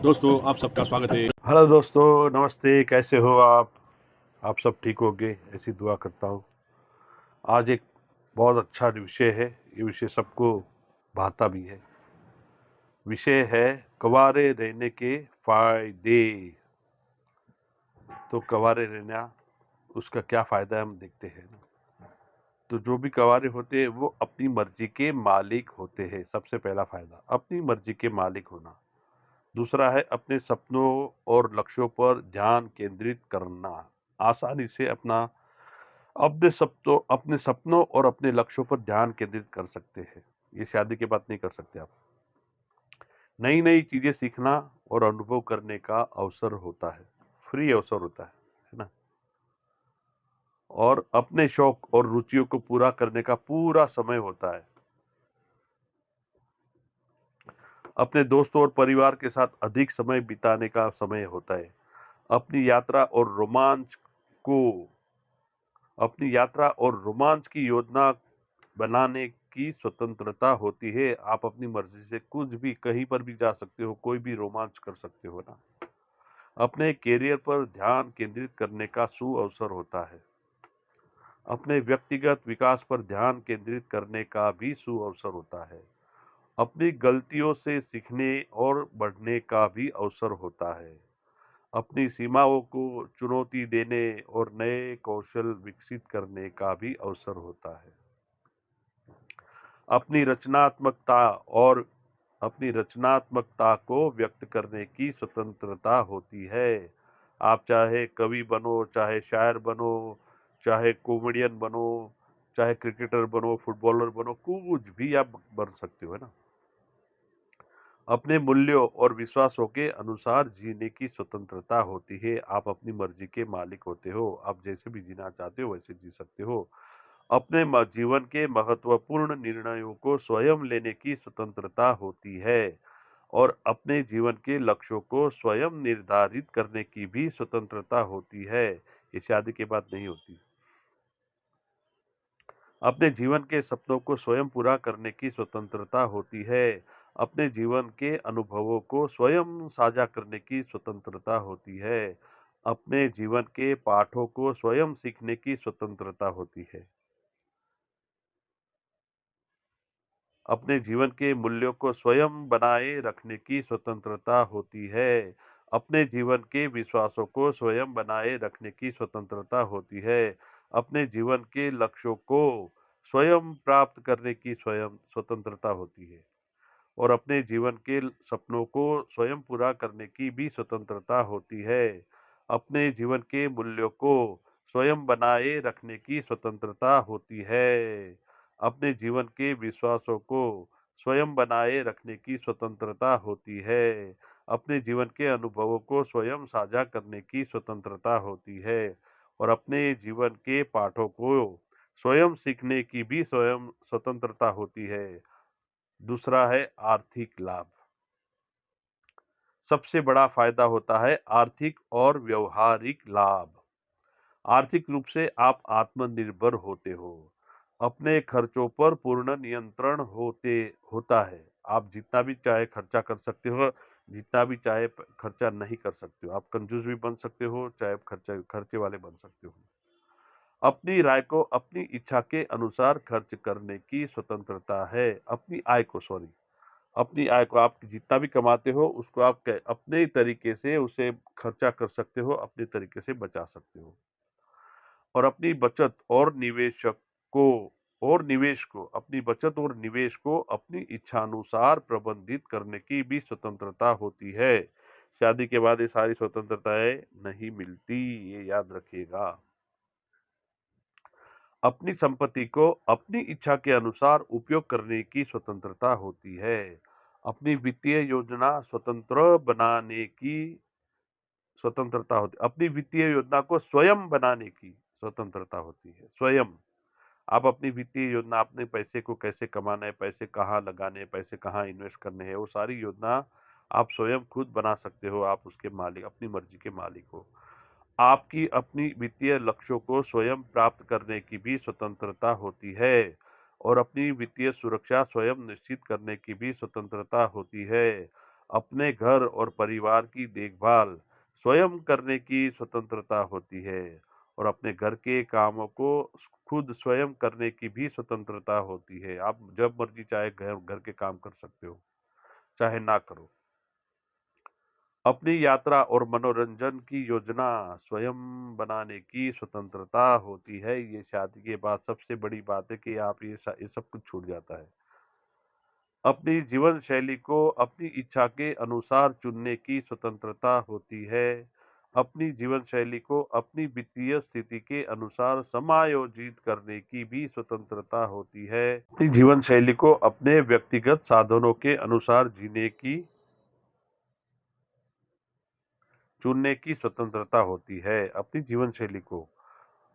दोस्तों आप सबका स्वागत है। हेलो दोस्तों, नमस्ते। कैसे हो आप सब ठीक होंगे ऐसी दुआ करता हूँ। आज एक बहुत अच्छा विषय है। ये विषय सबको भाता भी है। विषय है कवारे रहने के फायदे। तो कवारे रहना, उसका क्या फायदा है हम देखते हैं ना। तो जो भी कवारे होते हैं वो अपनी मर्जी के मालिक होते हैं। सबसे पहला फायदा अपनी मर्जी के मालिक होना। दूसरा है अपने सपनों और लक्ष्यों पर ध्यान केंद्रित करना। आसानी से अपने सपनों और अपने लक्ष्यों पर ध्यान केंद्रित कर सकते हैं। ये शादी के बाद नहीं कर सकते आप। नई नई चीजें सीखना और अनुभव करने का अवसर होता है। फ्री अवसर होता है ना। और अपने शौक और रुचियों को पूरा करने का पूरा समय होता है। अपने दोस्तों और परिवार के साथ अधिक समय बिताने का समय होता है। अपनी यात्रा और रोमांच को अपनी यात्रा और रोमांच की योजना बनाने की स्वतंत्रता होती है। आप अपनी मर्जी से कुछ भी कहीं पर भी जा सकते हो, कोई भी रोमांच कर सकते हो ना। अपने कैरियर पर ध्यान केंद्रित करने का सुअवसर होता है। अपने व्यक्तिगत विकास पर ध्यान केंद्रित करने का भी सुअवसर होता है। अपनी गलतियों से सीखने और बढ़ने का भी अवसर होता है। अपनी सीमाओं को चुनौती देने और नए कौशल विकसित करने का भी अवसर होता है। अपनी रचनात्मकता और अपनी रचनात्मकता को व्यक्त करने की स्वतंत्रता होती है। आप चाहे कवि बनो, चाहे शायर बनो, चाहे कॉमेडियन बनो, चाहे क्रिकेटर बनो, फुटबॉलर बनो, कुछ भी आप बन सकते हो, है ना। अपने मूल्यों और विश्वासों के अनुसार जीने की स्वतंत्रता होती है। आप अपनी मर्जी के मालिक होते हो। आप जैसे भी जीना चाहते हो वैसे जी सकते हो। अपने जीवन के महत्वपूर्ण निर्णयों को स्वयं लेने की स्वतंत्रता होती है। और अपने जीवन के लक्ष्यों को स्वयं निर्धारित करने की भी स्वतंत्रता होती है। ये शादी के बाद नहीं होती। अपने जीवन के सपनों को स्वयं पूरा करने की स्वतंत्रता होती है। अपने जीवन के अनुभवों को स्वयं साझा करने की स्वतंत्रता होती है। अपने जीवन के पाठों को स्वयं सीखने की स्वतंत्रता होती है। अपने जीवन के मूल्यों को स्वयं बनाए रखने की स्वतंत्रता होती है। अपने जीवन के विश्वासों को स्वयं बनाए रखने की स्वतंत्रता होती है। अपने जीवन के लक्ष्यों को स्वयं प्राप्त करने की स्वयं स्वतंत्रता होती है। और अपने जीवन के सपनों को स्वयं पूरा करने की भी स्वतंत्रता होती है। अपने जीवन के मूल्यों को स्वयं बनाए रखने की स्वतंत्रता होती है। अपने जीवन के विश्वासों को स्वयं बनाए रखने की स्वतंत्रता होती है। अपने जीवन के अनुभवों को स्वयं साझा करने की स्वतंत्रता होती है। और अपने जीवन के पाठों को स्वयं सीखने की भी स्वयं स्वतंत्रता होती है। दूसरा है आर्थिक लाभ। सबसे बड़ा फायदा होता है आर्थिक और व्यवहारिक लाभ। आर्थिक रूप से आप आत्मनिर्भर होते हो। अपने खर्चों पर पूर्ण नियंत्रण होता है। आप जितना भी चाहे खर्चा कर सकते हो, जितना भी चाहे खर्चा नहीं कर सकते हो। आप कंजूस भी बन सकते हो, चाहे आप खर्चे वाले बन सकते हो। अपनी राय को अपनी इच्छा के अनुसार खर्च करने की स्वतंत्रता है। अपनी आय को आप जितना भी कमाते हो उसको आप अपने तरीके से उसे खर्चा कर सकते हो, अपने तरीके से बचा सकते हो। और अपनी बचत और निवेश को अपनी इच्छानुसार प्रबंधित करने की भी स्वतंत्रता होती है। शादी के बाद ये सारी स्वतंत्रताएं नहीं मिलती, ये याद रखिएगा। अपनी संपत्ति को अपनी इच्छा के अनुसार उपयोग करने की स्वतंत्रता होती है। अपनी वित्तीय योजना अपनी वित्तीय योजना को स्वयं बनाने की स्वतंत्रता होती है। स्वयं आप अपनी वित्तीय योजना, अपने पैसे को कैसे कमाना है, पैसे कहाँ लगाने हैं, पैसे कहाँ इन्वेस्ट करने हैं, वो सारी योजना आप स्वयं खुद बना सकते हो। आप उसके मालिक, अपनी मर्जी के मालिक हो। आपकी अपनी वित्तीय लक्ष्यों को स्वयं प्राप्त करने की भी स्वतंत्रता होती है। और अपनी वित्तीय सुरक्षा स्वयं निश्चित करने की भी स्वतंत्रता होती है। अपने घर और परिवार की देखभाल स्वयं करने की स्वतंत्रता होती है और अपने घर के कामों को खुद स्वयं करने की भी स्वतंत्रता होती है। आप जब मर्जी चाहे घर घर के काम कर सकते हो, चाहे ना करो। अपनी यात्रा और मनोरंजन की योजना स्वयं बनाने की स्वतंत्रता होती है। ये शादी के बाद सबसे बड़ी बात है कि आप ये सब कुछ छूट जाता है। अपनी जीवन शैली को अपनी इच्छा के अनुसार चुनने की स्वतंत्रता होती है। अपनी जीवन शैली को अपनी वित्तीय स्थिति के अनुसार समायोजित करने की भी स्वतंत्रता होती है। अपनी जीवन शैली को अपने व्यक्तिगत साधनों के अनुसार जीने की चुनने की स्वतंत्रता होती है। अपनी जीवन शैली को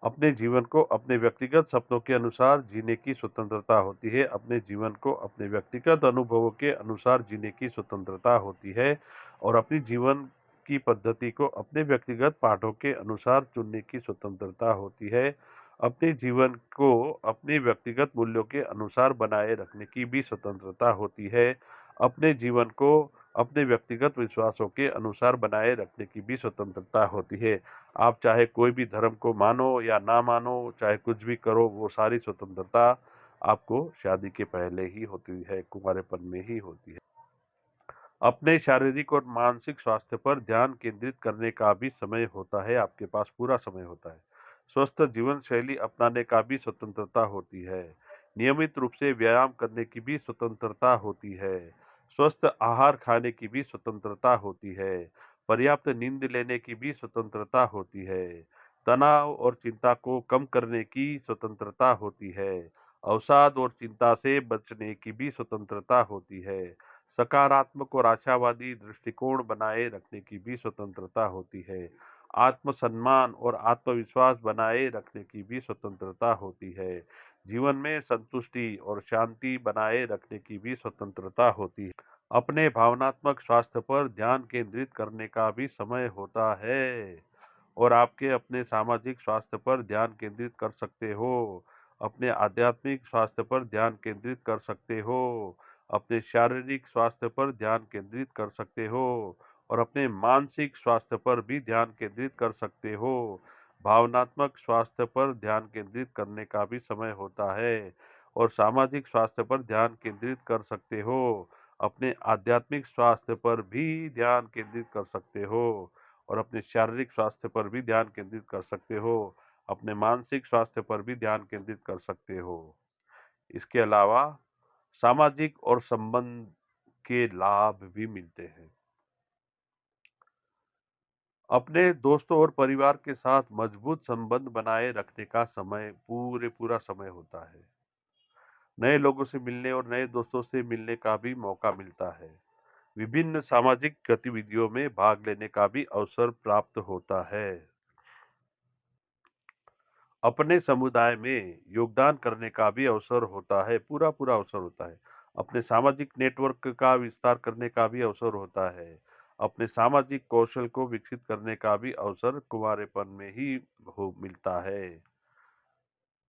अपने जीवन को अपने व्यक्तिगत सपनों के अनुसार जीने की स्वतंत्रता होती है। अपने जीवन को अपने व्यक्तिगत अनुभवों के अनुसार जीने की स्वतंत्रता होती है और अपनी जीवन की पद्धति को अपने व्यक्तिगत पाठों के अनुसार चुनने की स्वतंत्रता होती है। अपने जीवन को अपने व्यक्तिगत मूल्यों के अनुसार बनाए रखने की भी स्वतंत्रता होती है। अपने जीवन को अपने व्यक्तिगत विश्वासों के अनुसार बनाए रखने की भी स्वतंत्रता होती है। आप चाहे कोई भी धर्म को मानो या ना मानो, चाहे कुछ भी करो, वो सारी स्वतंत्रता आपको शादी के पहले ही होती है, कुंवारेपन में ही होती है। अपने शारीरिक और मानसिक स्वास्थ्य पर ध्यान केंद्रित करने का भी समय होता है, आपके पास पूरा समय होता है। स्वस्थ जीवन शैली अपनाने का भी स्वतंत्रता होती है। नियमित रूप से व्यायाम करने की भी स्वतंत्रता होती है। स्वस्थ आहार खाने की भी स्वतंत्रता होती है। पर्याप्त नींद लेने की भी स्वतंत्रता होती है। तनाव और चिंता को कम करने की स्वतंत्रता होती है। अवसाद और चिंता से बचने की भी स्वतंत्रता होती है। सकारात्मक और आशावादी दृष्टिकोण बनाए रखने की भी स्वतंत्रता होती है। आत्मसम्मान और आत्मविश्वास बनाए रखने की भी स्वतंत्रता होती है। जीवन में संतुष्टि और शांति बनाए रखने की भी स्वतंत्रता होती है। अपने भावनात्मक स्वास्थ्य पर ध्यान केंद्रित करने का भी समय होता है और आपके अपने सामाजिक स्वास्थ्य पर ध्यान केंद्रित कर सकते हो। अपने आध्यात्मिक स्वास्थ्य पर ध्यान केंद्रित कर सकते हो। अपने शारीरिक स्वास्थ्य पर ध्यान केंद्रित कर सकते हो और अपने मानसिक स्वास्थ्य पर भी ध्यान केंद्रित कर सकते हो। भावनात्मक स्वास्थ्य पर ध्यान केंद्रित करने का भी समय होता है और सामाजिक स्वास्थ्य पर ध्यान केंद्रित कर सकते हो। अपने आध्यात्मिक स्वास्थ्य पर भी ध्यान केंद्रित कर सकते हो और अपने शारीरिक स्वास्थ्य पर भी ध्यान केंद्रित कर सकते हो। अपने मानसिक स्वास्थ्य पर भी ध्यान केंद्रित कर सकते हो। इसके अलावा सामाजिक और संबंध के लाभ भी मिलते हैं। अपने दोस्तों और परिवार के साथ मजबूत संबंध बनाए रखने का समय पूरा समय होता है। नए लोगों से मिलने और नए दोस्तों से मिलने का भी मौका मिलता है। विभिन्न सामाजिक गतिविधियों में भाग लेने का भी अवसर प्राप्त होता है। अपने समुदाय में योगदान करने का भी अवसर होता है, पूरा अवसर होता है। अपने सामाजिक नेटवर्क का विस्तार करने का भी अवसर होता है। अपने सामाजिक कौशल को विकसित करने का भी अवसर कुंवारेपन में ही हो मिलता है।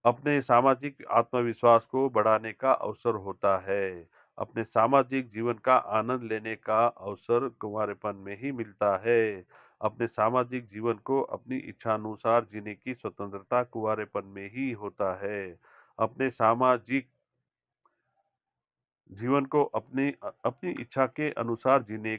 अपने सामाजिक आत्मविश्वास को बढ़ाने का अवसर होता है। अपने सामाजिक जीवन का आनंद लेने का अवसर कुंवारेपन में ही मिलता है। अपने सामाजिक जीवन को अपनी इच्छानुसार जीने की स्वतंत्रता कुंवारेपन में ही होता है। अपने सामाजिक जीवन को अपनी इच्छा के अनुसार जीने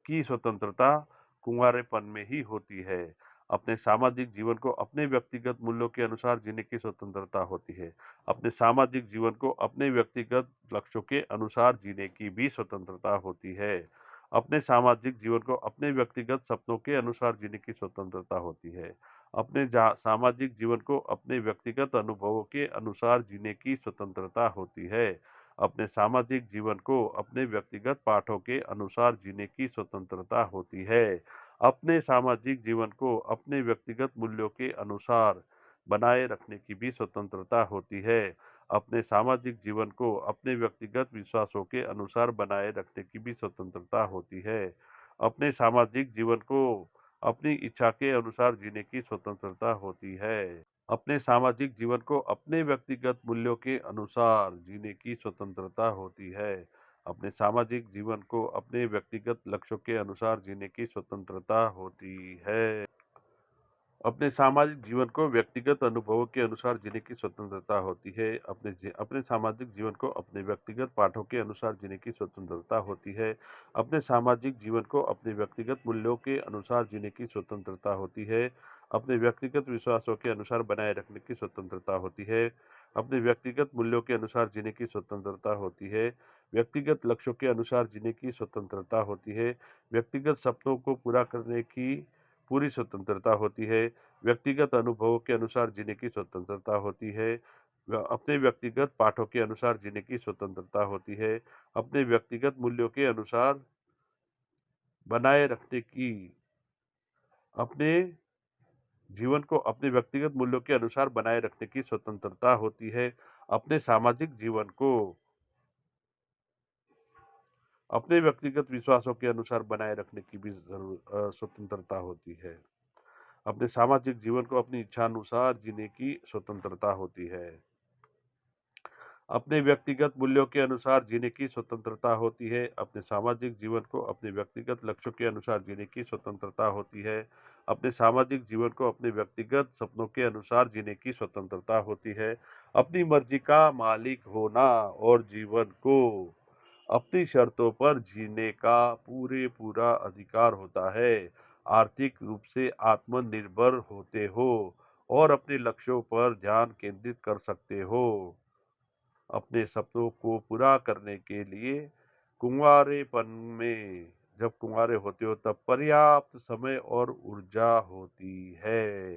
की स्वतंत्रता कुंवारेपन में ही होती है। अपने सामाजिक जीवन को अपने व्यक्तिगत मूल्यों के अनुसार जीने की स्वतंत्रता होती है। अपने सामाजिक जीवन को अपने व्यक्तिगत लक्ष्यों के अनुसार जीने की भी स्वतंत्रता होती है। अपने सामाजिक जीवन को अपने व्यक्तिगत सपनों के अनुसार जीने की स्वतंत्रता होती है। अपने सामाजिक जीवन को अपने व्यक्तिगत अनुभवों के अनुसार जीने की स्वतंत्रता होती है। अपने सामाजिक जीवन को अपने व्यक्तिगत पाठों के अनुसार जीने की स्वतंत्रता होती है। अपने सामाजिक जीवन को अपने व्यक्तिगत मूल्यों के अनुसार बनाए रखने की भी स्वतंत्रता होती है। अपने सामाजिक जीवन को अपने व्यक्तिगत विश्वासों के अनुसार बनाए रखने की भी स्वतंत्रता होती है। अपने सामाजिक जीवन को अपनी इच्छा के अनुसार जीने की स्वतंत्रता होती है। अपने सामाजिक जीवन को अपने व्यक्तिगत मूल्यों के अनुसार जीने की स्वतंत्रता होती है। अपने सामाजिक जीवन को अपने व्यक्तिगत लक्ष्यों के अनुसार जीने की स्वतंत्रता होती है। अपने सामाजिक जीवन को व्यक्तिगत अनुभवों के अनुसार जीने की स्वतंत्रता होती है। अपने सामाजिक जीवन को अपने व्यक्तिगत पाठों के अनुसार जीने की स्वतंत्रता होती है। अपने सामाजिक जीवन को अपने व्यक्तिगत मूल्यों के अनुसार जीने की स्वतंत्रता होती है। अपने व्यक्तिगत विश्वासों के अनुसार बनाए रखने की स्वतंत्रता होती है। अपने व्यक्तिगत मूल्यों के अनुसार जीने की स्वतंत्रता होती है। व्यक्तिगत लक्ष्यों के अनुसार जीने की स्वतंत्रता होती है। व्यक्तिगत सपनों को पूरा करने की पूरी स्वतंत्रता होती है। व्यक्तिगत अनुभवों के अनुसार जीने की स्वतंत्रता होती है। अपने व्यक्तिगत पाठों के अनुसार जीने की स्वतंत्रता होती है। अपने व्यक्तिगत मूल्यों के अनुसार बनाए रखने की अपने जीवन को अपने व्यक्तिगत मूल्यों के अनुसार बनाए रखने की स्वतंत्रता होती है। अपने सामाजिक जीवन को अपने व्यक्तिगत विश्वासों के अनुसार बनाए रखने की भी स्वतंत्रता होती है। अपने सामाजिक जीवन को अपनी इच्छानुसार जीने की स्वतंत्रता होती है। अपने व्यक्तिगत मूल्यों के अनुसार जीने की स्वतंत्रता होती है। अपने सामाजिक जीवन को अपने व्यक्तिगत लक्ष्यों के अनुसार जीने की स्वतंत्रता होती है। अपने सामाजिक जीवन को अपने व्यक्तिगत सपनों के अनुसार जीने की स्वतंत्रता होती है। अपनी मर्जी का मालिक होना और जीवन को अपनी शर्तों पर जीने का पूरा अधिकार होता है। आर्थिक रूप से आत्मनिर्भर होते हो और अपने लक्ष्यों पर ध्यान केंद्रित कर सकते हो। अपने सपनों को पूरा करने के लिए कुंवारेपन में जब कुंवारे होते हो तब पर्याप्त समय और ऊर्जा होती है।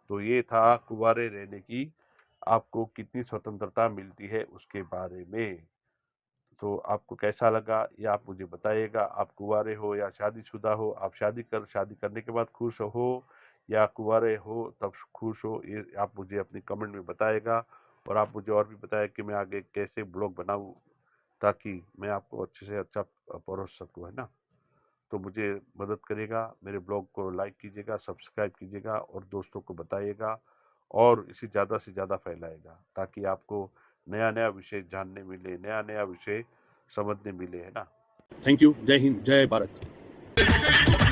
तो ये था कुंवारे रहने की आपको कितनी स्वतंत्रता मिलती है उसके बारे में। तो आपको कैसा लगा ये आप मुझे बताइएगा। आप कुंवारे हो या शादीशुदा हो, आप शादी करने के बाद खुश हो या कुंवारे हो तब खुश हो, ये आप मुझे अपनी कमेंट में बताइएगा। और आप मुझे और भी बताएं कि मैं आगे कैसे ब्लॉग बनाऊं ताकि मैं आपको अच्छे से अच्छा परोस सकूं, है ना। तो मुझे मदद करिएगा, मेरे ब्लॉग को लाइक कीजिएगा, सब्सक्राइब कीजिएगा और दोस्तों को बताइएगा और इसे ज़्यादा से ज़्यादा फैलाएगा ताकि आपको नया नया विषय जानने मिले, नया नया विषय समझने मिले, है ना। Thank you. जय हिंद, जय भारत।